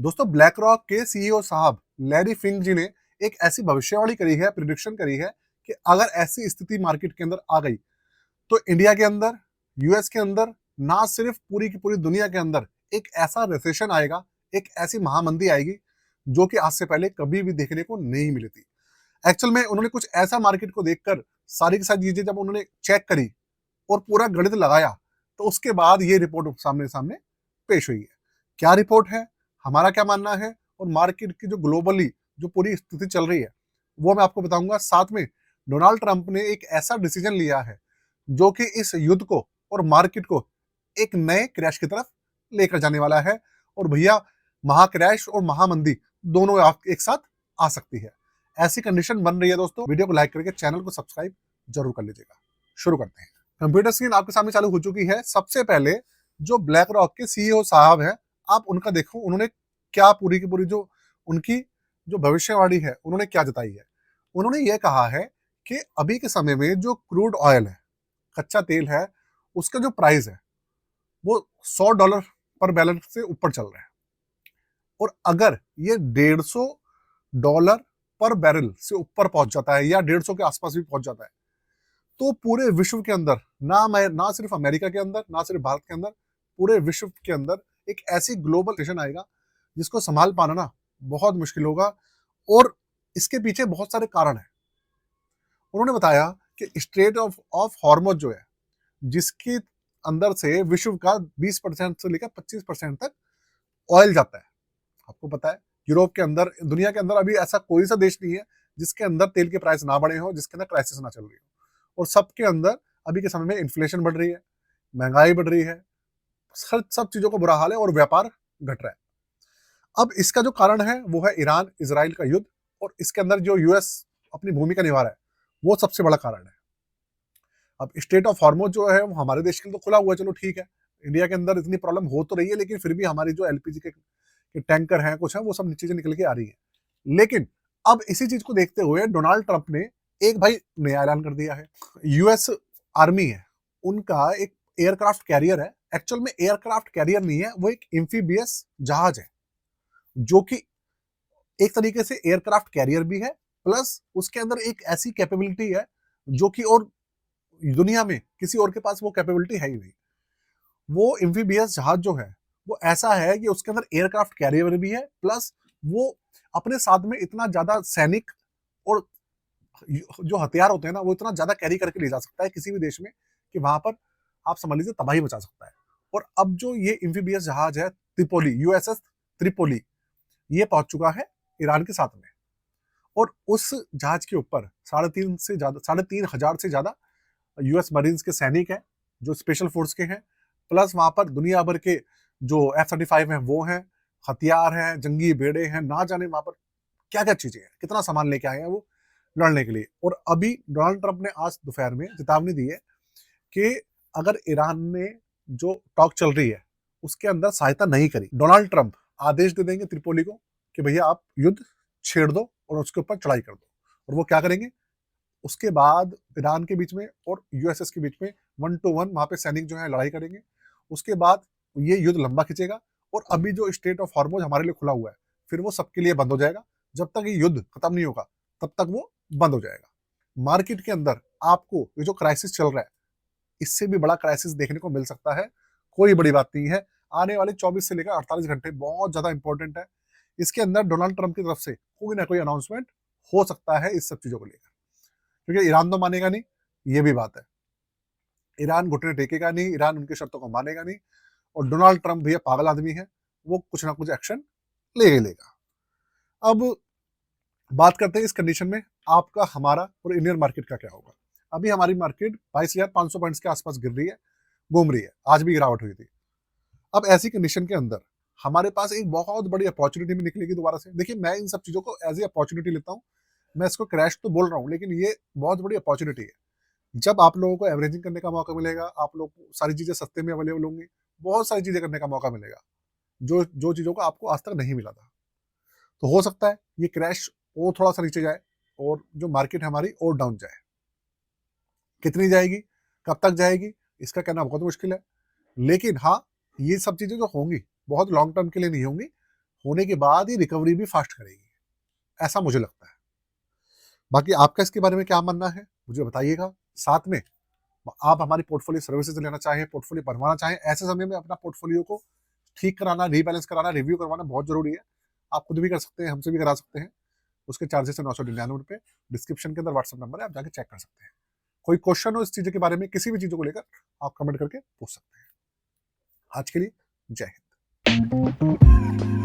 दोस्तों, black rock के CEO साहब लैरी फिंक जी ने एक ऐसी भविष्यवाणी करी है, प्रिडिक्शन करी है कि अगर ऐसी स्थिति मार्केट के अंदर आ गई तो इंडिया के अंदर, यूएस के अंदर, ना सिर्फ पूरी की पूरी दुनिया के अंदर एक ऐसा रिसेशन आएगा, एक ऐसी महामंदी आएगी जो कि आज से पहले कभी भी देखने को नहीं मिली थी। एक्चुअल में उन्होंने कुछ ऐसा मार्केट को देखकर सारी की सारी चीजें जब उन्होंने चेक करी और पूरा गणित लगाया, तो उसके बाद ये रिपोर्ट सामने सामने पेश हुई है। क्या रिपोर्ट है, हमारा क्या मानना है और मार्केट की जो ग्लोबली जो पूरी स्थिति चल रही है वो मैं आपको बताऊंगा। साथ में डोनाल्ड ट्रंप ने एक ऐसा डिसीजन लिया है जो कि इस युद्ध को और मार्केट को एक नए क्रैश की तरफ लेकर जाने वाला है। और भैया, महाक्रैश और महामंदी दोनों एक साथ आ सकती है। ऐसी कंडीशन बन रही है दोस्तों। वीडियो को लाइक करके चैनल को सब्सक्राइब जरूर कर लीजिएगा। शुरू करते हैं। कंप्यूटर स्क्रीन आपके सामने चालू हो चुकी है। सबसे पहले जो ब्लैक रॉक के सीईओ साहब हैं, आप उनका देखो, उन्होंने क्या पूरी की पूरी जो उनकी जो भविष्यवाणी है उन्होंने क्या जताई है। उन्होंने ये कहा है कि अभी के समय में जो क्रूड ऑयल है, कच्चा तेल है, उसका जो प्राइस है वो $100 पर बैरल से ऊपर चल रहा है। और अगर ये $150 पर बैरल से ऊपर पहुंच जाता है या 150 के आसपास भी पहुंच जाता है, तो पूरे विश्व के अंदर, ना सिर्फ अमेरिका के अंदर, ना सिर्फ भारत के अंदर, पूरे विश्व के अंदर एक ऐसी ग्लोबल स्टेशन आएगा जिसको संभाल पाना ना बहुत मुश्किल होगा। और इसके पीछे बहुत सारे कारण हैं। उन्होंने बताया कि स्ट्रेट ऑफ हॉर्मुज जो है, जिसके अंदर से विश्व का 20% से लेकर 25% तक ऑयल जाता है। आपको पता है, यूरोप के अंदर, दुनिया के अंदर अभी ऐसा कोई सा देश नहीं है जिसके अंदर तेल के प्राइस ना बढ़े हो, जिसके अंदर क्राइसिस ना चल रही हो। और सबके अंदर अभी के समय में इन्फ्लेशन बढ़ रही है, महंगाई बढ़ रही है, सब चीजों का बुरा हाल है और व्यापार घट रहा है। अब इसका जो कारण है वो है ईरान इसराइल का युद्ध। और इसके अंदर जो यूएस अपनी भूमिका निभा रहा है वो सबसे बड़ा कारण है। अब स्टेट ऑफ हॉर्मोज जो है वो हमारे देश के लिए तो खुला हुआ है, चलो ठीक है। इंडिया के अंदर इतनी प्रॉब्लम हो तो रही है, लेकिन फिर भी हमारी जो एलपीजी के टैंकर हैं, कुछ है, वो सब चीजें निकल के आ रही है। लेकिन अब इसी चीज को देखते हुए डोनाल्ड ट्रंप ने एक भाई नया ऐलान कर दिया है। यूएस आर्मी है, उनका एक एयरक्राफ्ट कैरियर है। एक्चुअल में एयरक्राफ्ट कैरियर नहीं है, वो एक एम्फीबियस जहाज है जो कि एक तरीके से एयरक्राफ्ट कैरियर भी है, प्लस उसके अंदर एक ऐसी कैपेबिलिटी है जो कि और दुनिया में किसी और के पास वो कैपेबिलिटी है ही नहीं। वो एम्फीबियस जहाज जो है वो ऐसा है कि उसके अंदर एयरक्राफ्ट कैरियर भी है, प्लस वो अपने साथ में इतना ज्यादा सैनिक और जो हथियार होते हैं ना वो इतना ज्यादा कैरी करके ले जा सकता है किसी भी देश में कि वहां पर आप समझ लीजिए तबाही मचा सकता है। और अब जो ये एम्फीबियस जहाज है त्रिपोली, यूएसएस त्रिपोली, ये पहुंच चुका है ईरान के साथ में। और उस जहाज के ऊपर 3,500 से ज्यादा यूएस मरीन्स के सैनिक हैं जो स्पेशल फोर्स के हैं, प्लस वहां पर दुनिया भर के जो F-35 हैं वो हैं, हथियार हैं, जंगी बेड़े हैं, ना जाने वहां पर क्या क्या चीजें हैं, कितना सामान लेके आए हैं वो लड़ने के लिए। और अभी डोनाल्ड ट्रंप ने आज दोपहर में चेतावनी दी है कि अगर ईरान ने जो टॉक चल रही है उसके अंदर सहायता नहीं करी, डोनाल्ड ट्रंप आदेश दे देंगे त्रिपोली को कि भैया आप युद्ध छेड़ दो और उसके ऊपर चढ़ाई कर दो। और वो क्या करेंगे, उसके बाद ईरान के बीच में और यूएसएस के बीच में 1-to-1 वहां पे सैनिक जो है लड़ाई करेंगे। उसके बाद ये युद्ध लंबा खिंचेगा और अभी जो स्टेट ऑफ हॉर्मुज हमारे लिए खुला हुआ है फिर वो सबके लिए बंद हो जाएगा। जब तक ये युद्ध खत्म नहीं होगा तब तक वो बंद हो जाएगा। मार्केट के अंदर आपको ये जो क्राइसिस चल रहा है इससे भी बड़ा क्राइसिस देखने को मिल सकता है। कोई बड़ी बात नहीं है। आने वाले 24 से लेकर 48 घंटे बहुत ज्यादा इंपॉर्टेंट है। इसके अंदर डोनाल्ड ट्रंप की तरफ से कोई ना कोई अनाउंसमेंट हो सकता है इस सब चीजों को लेकर, क्योंकि ईरान तो मानेगा नहीं, ये भी बात है। ईरान घुटने टेकेगा नहीं, ईरान उनकी शर्तों को मानेगा नहीं। और डोनाल्ड ट्रंप भी पागल आदमी है, वो कुछ ना कुछ एक्शन ले ही लेगा। अब बात करते हैं इस कंडीशन में आपका, हमारा और इंडियन मार्केट का क्या होगा। अभी हमारी मार्केट 22,500 पॉइंट्स के आसपास गिर रही है, घूम रही है, आज भी गिरावट हुई थी। अब ऐसी कंडीशन के अंदर हमारे पास एक बहुत बड़ी अपॉर्चुनिटी भी निकलेगी दोबारा से। देखिए, मैं इन सब चीजों को एज ए अपॉर्चुनिटी लेता हूँ। मैं इसको क्रैश तो बोल रहा हूँ, लेकिन ये बहुत बड़ी अपॉर्चुनिटी है। जब आप लोगों को एवरेजिंग करने का मौका मिलेगा, आप लोग को सारी चीजें सस्ते में अवेलेबल होंगी, बहुत सारी चीजें करने का मौका मिलेगा जो जो चीजों को आपको आज तक नहीं मिला था। तो हो सकता है ये क्रैश और थोड़ा सा नीचे जाए और जो मार्केट है हमारी और डाउन जाए। कितनी जाएगी, कब तक जाएगी, इसका कहना बहुत मुश्किल है। लेकिन हाँ, ये सब चीजें जो होंगी बहुत लॉन्ग टर्म के लिए नहीं होंगी, होने के बाद ही रिकवरी भी फास्ट करेगी, ऐसा मुझे लगता है। बाकी आपका इसके बारे में क्या मानना है मुझे बताइएगा। साथ में आप हमारी पोर्टफोलियो सर्विसेज लेना चाहें, पोर्टफोलियो बनवाना चाहें, ऐसे समय में अपना पोर्टफोलियो को ठीक कराना, रीबैलेंस कराना, रिव्यू करवाना बहुत जरूरी है। आप खुद भी कर सकते हैं, हमसे भी करा सकते हैं। उसके चार्जेस है 999 रुपए। डिस्क्रिप्शन के अंदर व्हाट्सएप नंबर है, आप जाके चेक कर सकते हैं। कोई क्वेश्चन हो इस चीज के बारे में, किसी भी चीजों को लेकर, आप कमेंट करके पूछ सकते हैं। आज के लिए जय हिंद।